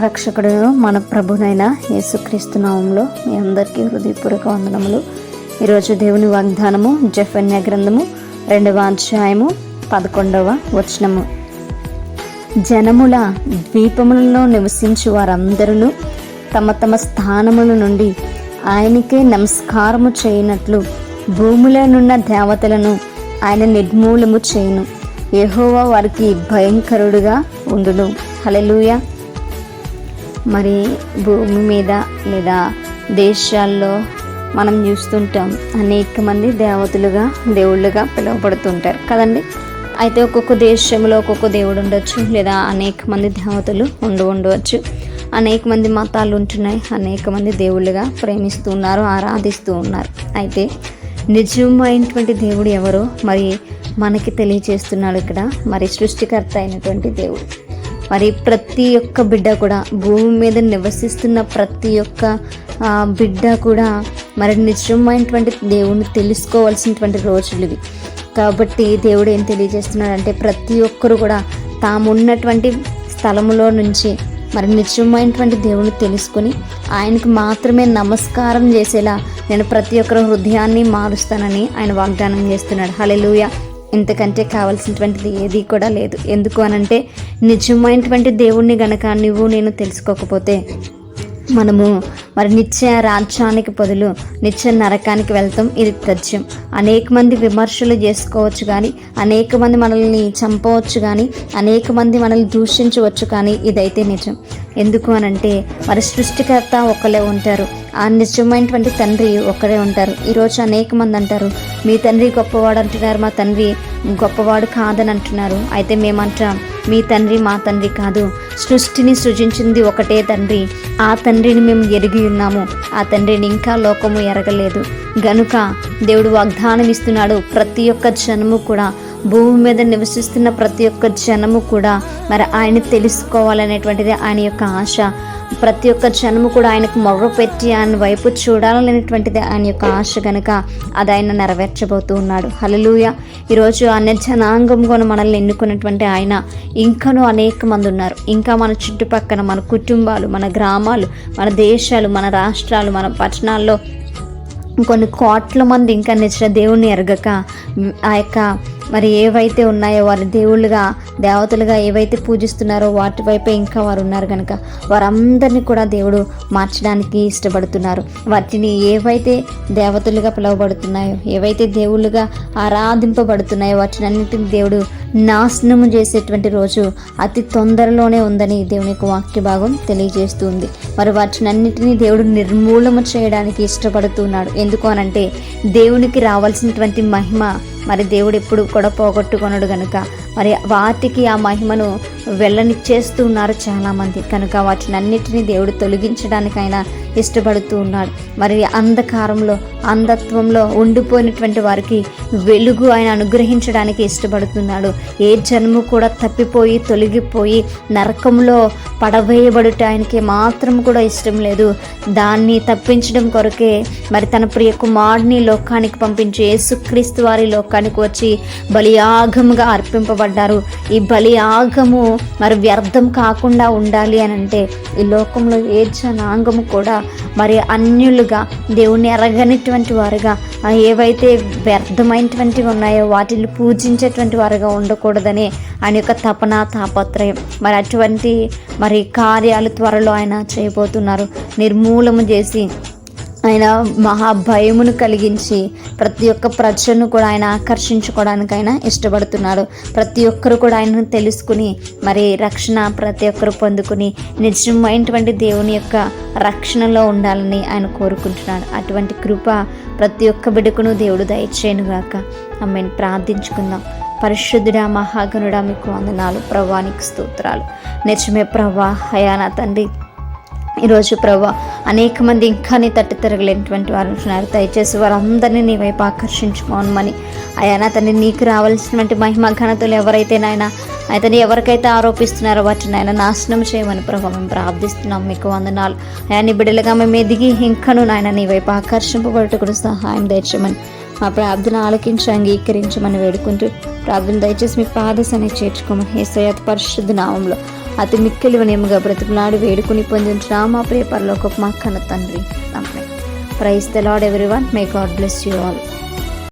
రక్షకుడు మన ప్రభునైన యేసుక్రీస్తు నామములో మీ అందరికీ హృదయపూర్వక వందనములు. ఈరోజు దేవుని వాగ్దానము జెఫన్యా గ్రంథము 2వ అధ్యాయము 11వ వచనము. జనముల ద్వీపములలో నివసించు వారందరూ తమ తమ స్థానముల నుండి ఆయనకే నమస్కారము చేయనట్లు భూమిలోనున్న దేవతలను ఆయన నిర్మూలము చేయును. యెహోవా వారికి భయంకరుడుగా ఉండును. హల్లెలూయా. మరి భూమి మీద లేదా దేశాల్లో మనం చూస్తుంటాం, అనేక మంది దేవతలుగా దేవుళ్ళుగా పిలువబడుతుంటారు కదండి. అయితే ఒక్కొక్క దేశంలో ఒక్కొక్క దేవుడు ఉండొచ్చు, లేదా అనేక మంది దేవతలు ఉండవచ్చు. అనేక మంది మతాలు ఉంటున్నాయి, అనేక మంది దేవుళ్ళుగా ప్రేమిస్తున్నారు, ఆరాధిస్తూ ఉన్నారు. అయితే నిజమైనటువంటి దేవుడు ఎవరో మరి మనకి తెలియచేస్తున్నాడు ఇక్కడ. మరి సృష్టికర్త అయినటువంటి దేవుడు. మరి ప్రతి ఒక్క బిడ్డ కూడా, భూమి మీద నివసిస్తున్న ప్రతి ఒక్క బిడ్డ కూడా మరి నిజమైనటువంటి దేవుణ్ణి తెలుసుకోవాల్సినటువంటి రోజులు ఇవి. కాబట్టి దేవుడు ఏం తెలియజేస్తున్నాడంటే, ప్రతి ఒక్కరు కూడా తాము ఉన్నటువంటి స్థలములో నుంచి మరి నిజమైనటువంటి దేవుని తెలుసుకొని ఆయనకు మాత్రమే నమస్కారం చేసేలా నేను ప్రతి ఒక్కరి హృదయాన్ని మారుస్తానని ఆయన వాగ్దానం చేస్తున్నాడు. హల్లెలూయా. ఇంతకంటే కావాల్సినటువంటిది ఏది కూడా లేదు. ఎందుకు అనంటే, నిజమైనటువంటి దేవుణ్ణి గనక నువ్వు నేను తెలుసుకోకపోతే మనము మరి నిత్య రాజ్యానికి బదులు నిత్య నరకానికి వెళ్తాం. ఇది తథ్యం. అనేక మంది విమర్శలు చేసుకోవచ్చు, కానీ అనేక మంది మనల్ని చంపవచ్చు, కానీ అనేక మంది మనల్ని దూషించవచ్చు, కానీ ఇదైతే నిజం. ఎందుకు అనంటే, మరి సృష్టికర్త ఒకళ్ళే ఉంటారు, ఆ నిజమైనటువంటి తండ్రి ఒక్కడే ఉంటారు. ఈరోజు అనేక మంది అంటారు, మీ తండ్రి గొప్పవాడు అంటున్నారు, మా తండ్రి గొప్పవాడు కాదని అంటున్నారు. అయితే మేమంటాం, మీ తండ్రి మా తండ్రి కాదు, సృష్టిని సృజించింది ఒకటే తండ్రి. ఆ తండ్రిని మేము ఎరిగి ఉన్నాము, ఆ తండ్రిని ఇంకా లోకము ఎరగలేదు. గనుక దేవుడు వాగ్దానం ఇస్తున్నాడు, ప్రతి ఒక్క జనము కూడా, భూమి మీద నివసిస్తున్న ప్రతి ఒక్క జనము కూడా మరి ఆయన తెలుసుకోవాలనేటువంటిది ఆయన యొక్క ఆశ. ప్రతి ఒక్క జనము కూడా ఆయనకు మొర్రపెట్టి ఆయన వైపు చూడాలనేటువంటిది ఆయన యొక్క ఆశ. కనుక అది ఆయన నెరవేర్చబోతూ ఉన్నాడు. హల్లెలూయా. ఈరోజు అన్య జనాంగంగా మనల్ని ఎన్నుకున్నటువంటి ఆయన ఇంకనూ అనేక మంది ఉన్నారు. ఇంకా మన చుట్టుపక్కల, మన కుటుంబాలు, మన గ్రామాలు, మన దేశాలు, మన రాష్ట్రాలు, మన పట్టణాల్లో కొన్ని కోట్ల మంది ఇంకా నిజ దేవుణ్ణి ఎరగక ఆ యొక్క మరి ఏవైతే ఉన్నాయో వారి దేవుళ్ళుగా, దేవతలుగా ఏవైతే పూజిస్తున్నారో వాటి వైపే ఇంకా వారు ఉన్నారు. కనుక వారందరినీ కూడా దేవుడు మార్చడానికి ఇష్టపడుతున్నారు. వాటిని ఏవైతే దేవతలుగా పిలువబడుతున్నాయో, ఏవైతే దేవుళ్ళుగా ఆరాధింపబడుతున్నాయో వాటిని అన్నింటినీ దేవుడు నాశనము చేసేటువంటి రోజు అతి తొందరలోనే ఉందని దేవుని యొక్క వాక్య భాగం తెలియజేస్తుంది. మరి వాటిని అన్నింటినీ దేవుడు నిర్మూలన చేయడానికి ఇష్టపడుతున్నాడు. ఎందుకు అనంటే, దేవునికి రావాల్సినటువంటి మహిమ మరి దేవుడు ఎప్పుడు కూడా పోగొట్టుకొనడు. కనుక మరి వాటికి ఆ మహిమను వెళ్ళనిచ్చేస్తూ ఉన్నారు చాలామంది. కనుక వాటిని అన్నిటినీ దేవుడు తొలగించడానికైనా ఇష్టపడుతూ ఉన్నాడు. మరి అంధకారంలో, అంధత్వంలో ఉండిపోయినటువంటి వారికి వెలుగు ఆయన అనుగ్రహించడానికి ఇష్టపడుతున్నాడు. ఏ జన్మ కూడా తప్పిపోయి తొలగిపోయి నరకంలో పడవేయబడుట ఆయనకి మాత్రం కూడా ఇష్టం లేదు. దాన్ని తప్పించడం కొరకే మరి తన ప్రియ కుమారుని లోకానికి పంపించి యేసుక్రీస్తు వారి లోకానికి వచ్చి బలియాగముగా అర్పింపబడ్డారు. ఈ బలియాగము మరి వ్యర్థం కాకుండా ఉండాలి అని అంటే, ఈ లోకంలో ఏ జనాంగము కూడా మరి అన్యులుగా, దేవుణ్ణి ఎరగనిటువంటి వారుగా, ఏవైతే వ్యర్థమైనటువంటివి ఉన్నాయో వాటిని పూజించేటువంటి వారుగా ఉండకూడదని ఆయన యొక్క తపన, తాపత్రయం. మరి అటువంటి మరి కార్యాలు త్వరలో ఆయన చేయబోతున్నారు. నిర్మూలన చేసి ఆయన మహాభయమును కలిగించి ప్రతి ఒక్క ప్రజలను కూడా ఆయన ఆకర్షించుకోవడానికైనా ఇష్టపడుతున్నాడు. ప్రతి ఒక్కరు కూడా ఆయనను తెలుసుకుని మరి రక్షణ ప్రతి ఒక్కరు పొందుకుని నిజమైనటువంటి దేవుని యొక్క రక్షణలో ఉండాలని ఆయన కోరుకుంటున్నాడు. అటువంటి కృప ప్రతి ఒక్క బిడ్డకును దేవుడు దయచేయనుగాక. ఆమేన్. ప్రార్థించుకుందాం. పరిశుద్ధుడా, మహాగణుడా, మీకు వందనాలు ప్రభువా, నీకు స్తోత్రాలు. నిజమే ప్రభువా. అయా నా తండ్రి, ఈరోజు ప్రభా అనేక మంది ఇంకా నీ తట్టు తిరగలేనటువంటి వారు ఉంటున్నారు. దయచేసి వారందరినీ నీ వైపు ఆకర్షించుకోమని అయ్యా నా తండ్రి, నీకు రావాల్సినటువంటి మహిమ ఘనతలు ఎవరైతే నాయన అయితే ఎవరికైతే ఆరోపిస్తున్నారో వాటిని ఆయన నాశనం చేయమని ప్రభావ మేము ప్రార్థిస్తున్నాం. మీకు వందనాలు అయా. నీ బిడ్డలుగా మేము ఎదిగి ఇంకను నాయన నీ వైపు ఆకర్షింపబడుటకు సహాయం దయచేయమని మా ప్రార్థన ఆలకించి అంగీకరించమని వేడుకుంటూ ప్రార్థన దయచేసి మీ పాదశానికి చేర్చుకోమని యేసయ్య పరిశుద్ధ నామంలో అతి మిక్కిలి వినయముగా బ్రతుకులాడి వేడుకుని పొందించిన మా ప్రియ పరలోకపు మా కన్న తండ్రి. Amen. Praise the lord everyone. May God bless you all.